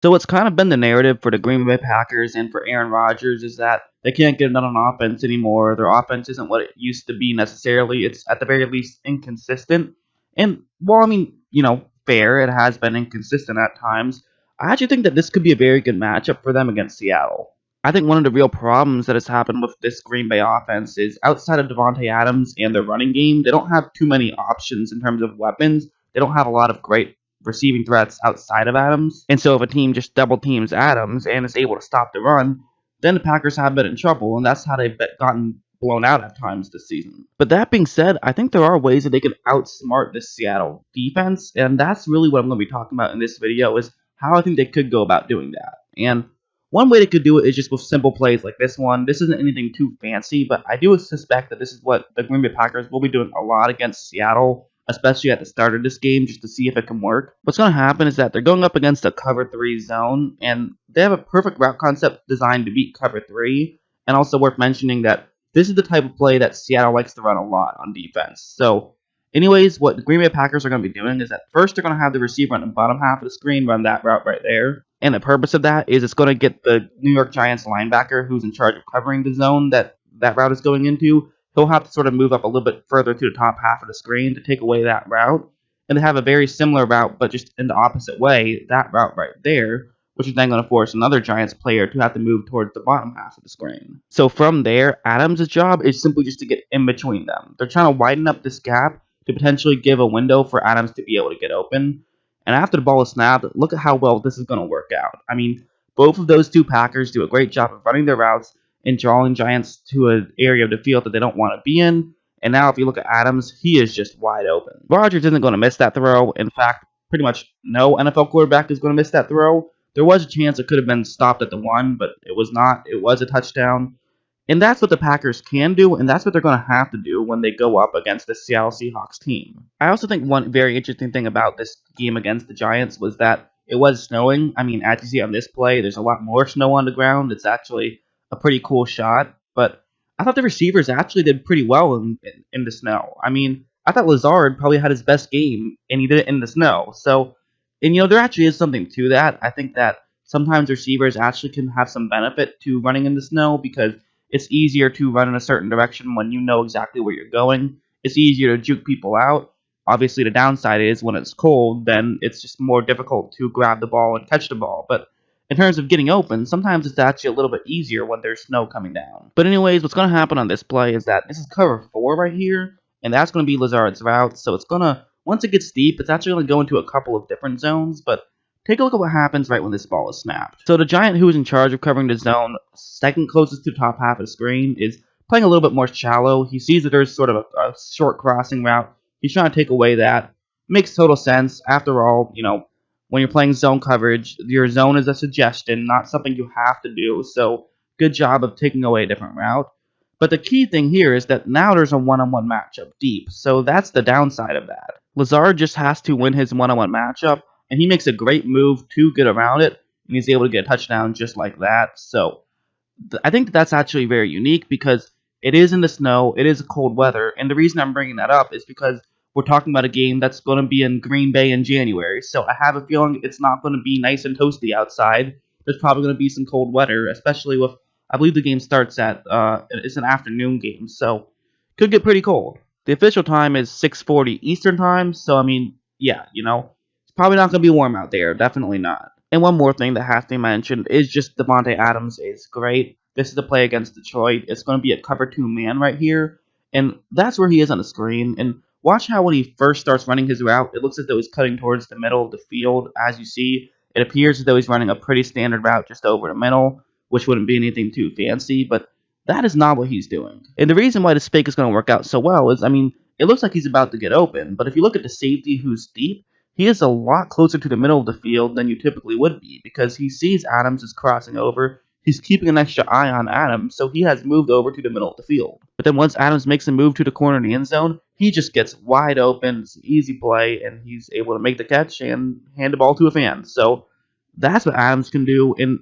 So what's kind of been the narrative for the Green Bay Packers and for Aaron Rodgers is that they can't get it done on offense anymore. Their offense isn't what it used to be necessarily. It's at the very least inconsistent. And while I mean, fair, it has been inconsistent at times. I actually think that this could be a very good matchup for them against Seattle. I think one of the real problems that has happened with this Green Bay offense is outside of Devontae Adams and their running game, they don't have too many options in terms of weapons. They don't have a lot of great receiving threats outside of Adams. And so if a team just double teams Adams and is able to stop the run, then the Packers have been in trouble, and that's how they've gotten blown out at times this season. But that being said, I think there are ways that they can outsmart this Seattle defense, and that's really what I'm going to be talking about in this video is how I think they could go about doing that. And one way they could do it is just with simple plays like this one. This isn't anything too fancy, but I do suspect that this is what the Green Bay Packers will be doing a lot against Seattle, especially at the start of this game, just to see if it can work. What's going to happen is that they're going up against a cover 3 zone, and they have a perfect route concept designed to beat cover 3. And also worth mentioning that this is the type of play that Seattle likes to run a lot on defense. So, anyways, what the Green Bay Packers are going to be doing is that first they're going to have the receiver on the bottom half of the screen run that route right there. And the purpose of that is it's going to get the New York Giants linebacker who's in charge of covering the zone that route is going into. He'll have to sort of move up a little bit further to the top half of the screen to take away that route. And they have a very similar route, but just in the opposite way, that route right there, which is then going to force another Giants player to have to move towards the bottom half of the screen. So from there, Adams' job is simply just to get in between them. They're trying to widen up this gap to potentially give a window for Adams to be able to get open. And after the ball is snapped, look at how well this is going to work out. I mean, both of those two Packers do a great job of running their routes and drawing Giants to an area of the field that they don't want to be in. And now if you look at Adams, he is just wide open. Rodgers isn't going to miss that throw. In fact, pretty much no NFL quarterback is going to miss that throw. There was a chance it could have been stopped at the 1, but it was not. It was a touchdown. And that's what the Packers can do, and that's what they're going to have to do when they go up against the Seattle Seahawks team. I also think one very interesting thing about this game against the Giants was that it was snowing. I mean, as you see on this play, there's a lot more snow on the ground. It's actually a pretty cool shot, but I thought the receivers actually did pretty well in the snow. I mean, I thought Lazard probably had his best game, and he did it in the snow. So, and there actually is something to that. I think that sometimes receivers actually can have some benefit to running in the snow because it's easier to run in a certain direction when you know exactly where you're going. It's easier to juke people out. Obviously, the downside is when it's cold, then it's just more difficult to grab the ball and catch the ball. But in terms of getting open, sometimes it's actually a little bit easier when there's snow coming down. But anyways, what's going to happen on this play is that this is cover 4 right here, and that's going to be Lazard's route. So it's going to, once it gets deep, it's actually going to go into a couple of different zones, but take a look at what happens right when this ball is snapped. So the Giant who is in charge of covering the zone, second closest to the top half of the screen, is playing a little bit more shallow. He sees that there's sort of a short crossing route. He's trying to take away that. Makes total sense. After all, when you're playing zone coverage, your zone is a suggestion, not something you have to do. So good job of taking away a different route. But the key thing here is that now there's a one-on-one matchup deep. So that's the downside of that. Lazard just has to win his one-on-one matchup, and he makes a great move to get around it, and he's able to get a touchdown just like that. So I think that's actually very unique because it is in the snow, it is cold weather, and the reason I'm bringing that up is because we're talking about a game that's going to be in Green Bay in January, so I have a feeling it's not going to be nice and toasty outside. There's probably going to be some cold weather, especially with, I believe the game starts at, it's an afternoon game, so could get pretty cold. The official time is 6:40 Eastern time, so I mean, yeah, it's probably not going to be warm out there, definitely not. And one more thing that has to be mentioned is just Devontae Adams is great. This is a play against Detroit. It's going to be a cover 2 man right here, and that's where he is on the screen. And watch how when he first starts running his route, it looks as though he's cutting towards the middle of the field. As you see, it appears as though he's running a pretty standard route just over the middle, which wouldn't be anything too fancy, but that is not what he's doing. And the reason why this fake is going to work out so well is, I mean, it looks like he's about to get open, but if you look at the safety who's deep, he is a lot closer to the middle of the field than you typically would be because he sees Adams is crossing over. He's keeping an extra eye on Adams, so he has moved over to the middle of the field. But then once Adams makes a move to the corner of the end zone, he just gets wide open. It's an easy play, and he's able to make the catch and hand the ball to a fan. So that's what Adams can do. And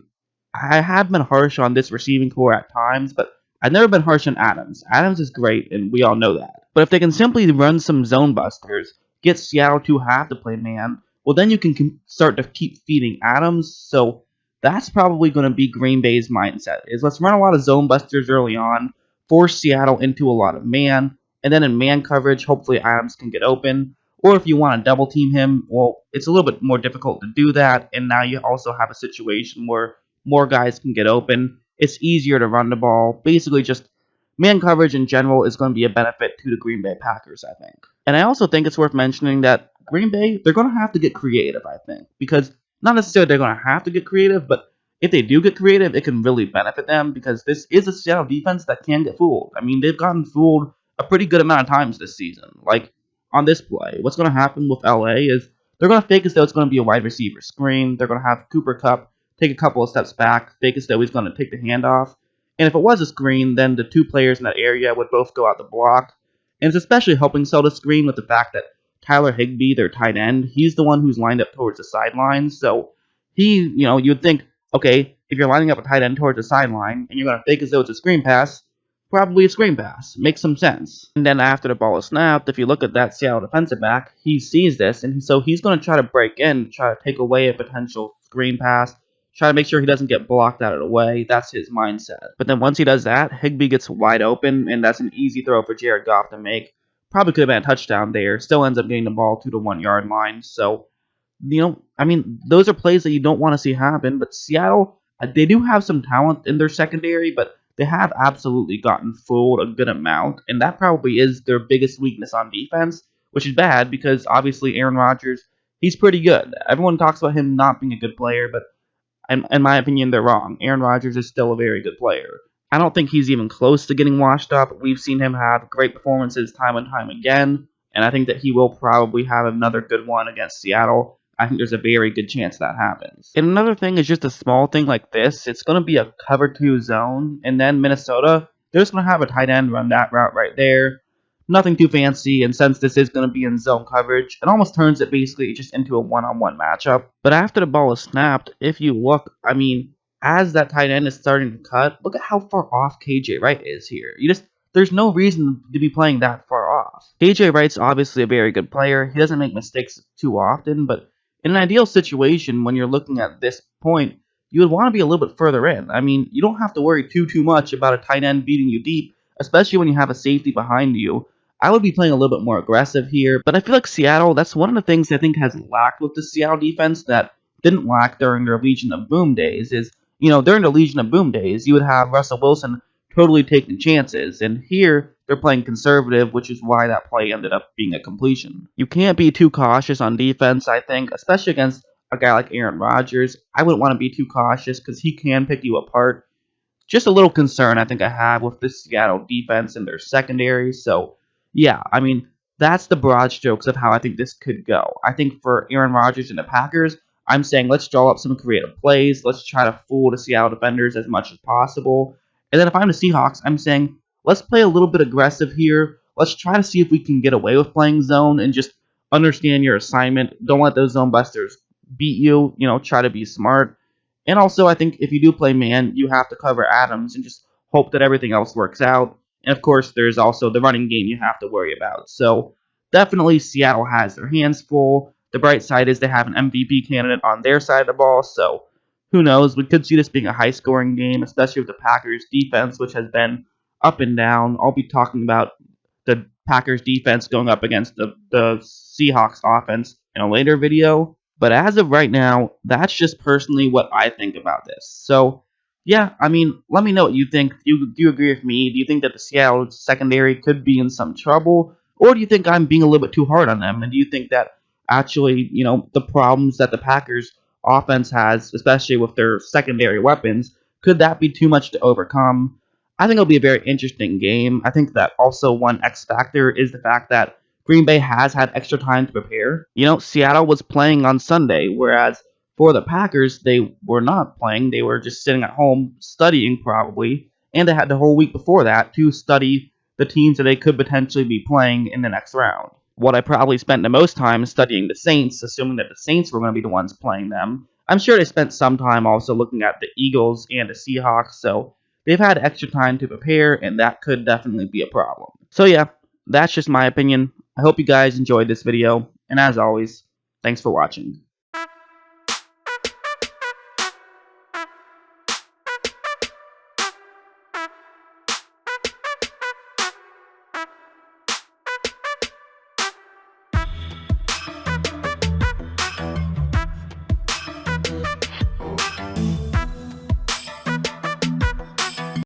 I have been harsh on this receiving core at times, but I've never been harsh on Adams. Adams is great, and we all know that. But if they can simply run some zone busters, get Seattle to have to play man, well, then you can start to keep feeding Adams. So that's probably going to be Green Bay's mindset: is let's run a lot of zone busters early on, force Seattle into a lot of man, and then in man coverage, hopefully Adams can get open. Or if you want to double team him, well, it's a little bit more difficult to do that, and now you also have a situation where more guys can get open. It's easier to run the ball. Basically, just man coverage in general is going to be a benefit to the Green Bay Packers, I think. And I also think it's worth mentioning that Green Bay, they're going to have to get creative, I think, because not necessarily they're going to have to get creative, but if they do get creative, it can really benefit them because this is a Seattle defense that can get fooled. I mean, they've gotten fooled a pretty good amount of times this season. Like on this play, what's going to happen with LA is they're going to fake as though it's going to be a wide receiver screen. They're going to have Cooper Kupp take a couple of steps back, fake as though he's going to take the handoff. And if it was a screen, then the two players in that area would both go out the block. And it's especially helping sell the screen with the fact that Tyler Higbee, their tight end, he's the one who's lined up towards the sideline. So he, you would think, okay, if you're lining up a tight end towards the sideline and you're going to fake as though it's a screen pass, probably a screen pass. Makes some sense. And then after the ball is snapped, if you look at that Seattle defensive back, he sees this, and so he's going to try to break in, try to take away a potential screen pass, try to make sure he doesn't get blocked out of the way. That's his mindset. But then once he does that, Higbee gets wide open, and that's an easy throw for Jared Goff to make. Probably could have been a touchdown there. Still ends up getting the ball to the 1 yard line. So, I mean, those are plays that you don't want to see happen. But Seattle, they do have some talent in their secondary, but they have absolutely gotten fooled a good amount. And that probably is their biggest weakness on defense, which is bad because obviously Aaron Rodgers, he's pretty good. Everyone talks about him not being a good player, but in my opinion, they're wrong. Aaron Rodgers is still a very good player. I don't think he's even close to getting washed up. We've seen him have great performances time and time again, and I think that he will probably have another good one against Seattle. I think there's a very good chance that happens. And another thing is just a small thing like this. It's going to be a cover 2 zone, and then Minnesota, they're just going to have a tight end run that route right there. Nothing too fancy, and since this is going to be in zone coverage, it almost turns it basically just into a one-on-one matchup. But after the ball is snapped, if you look, I mean, as that tight end is starting to cut, look at how far off KJ Wright is here. There's no reason to be playing that far off. KJ Wright's obviously a very good player. He doesn't make mistakes too often, but in an ideal situation, when you're looking at this point, you would want to be a little bit further in. I mean, you don't have to worry too much about a tight end beating you deep, especially when you have a safety behind you. I would be playing a little bit more aggressive here, but I feel like Seattle, that's one of the things I think has lacked with the Seattle defense that didn't lack during their Legion of Boom days is, during the Legion of Boom days, you would have Russell Wilson totally taking chances, and here they're playing conservative, which is why that play ended up being a completion. You can't be too cautious on defense, I think, especially against a guy like Aaron Rodgers. I wouldn't want to be too cautious because he can pick you apart. Just a little concern I think I have with this Seattle defense and their secondary, so yeah, I mean, that's the broad strokes of how I think this could go. I think for Aaron Rodgers and the Packers, I'm saying let's draw up some creative plays. Let's try to fool the Seattle defenders as much as possible. And then if I'm the Seahawks, I'm saying let's play a little bit aggressive here. Let's try to see if we can get away with playing zone and just understand your assignment. Don't let those zone busters beat you. Try to be smart. And also, I think if you do play man, you have to cover Adams and just hope that everything else works out. And of course, there's also the running game you have to worry about. So definitely Seattle has their hands full. The bright side is they have an MVP candidate on their side of the ball. So who knows? We could see this being a high-scoring game, especially with the Packers' defense, which has been up and down. I'll be talking about the Packers' defense going up against the Seahawks' offense in a later video. But as of right now, that's just personally what I think about this. So yeah, I mean, let me know what you think. Do you agree with me? Do you think that the Seattle secondary could be in some trouble? Or do you think I'm being a little bit too hard on them? And do you think that actually, the problems that the Packers offense has, especially with their secondary weapons, could that be too much to overcome? I think it'll be a very interesting game. I think that also one X factor is the fact that Green Bay has had extra time to prepare. Seattle was playing on Sunday, whereas for the Packers, they were not playing. They were just sitting at home studying probably, and they had the whole week before that to study the teams that they could potentially be playing in the next round. What I probably spent the most time is studying the Saints, assuming that the Saints were going to be the ones playing them. I'm sure they spent some time also looking at the Eagles and the Seahawks, so they've had extra time to prepare, and that could definitely be a problem. So yeah, that's just my opinion. I hope you guys enjoyed this video, and as always, Thanks for watching.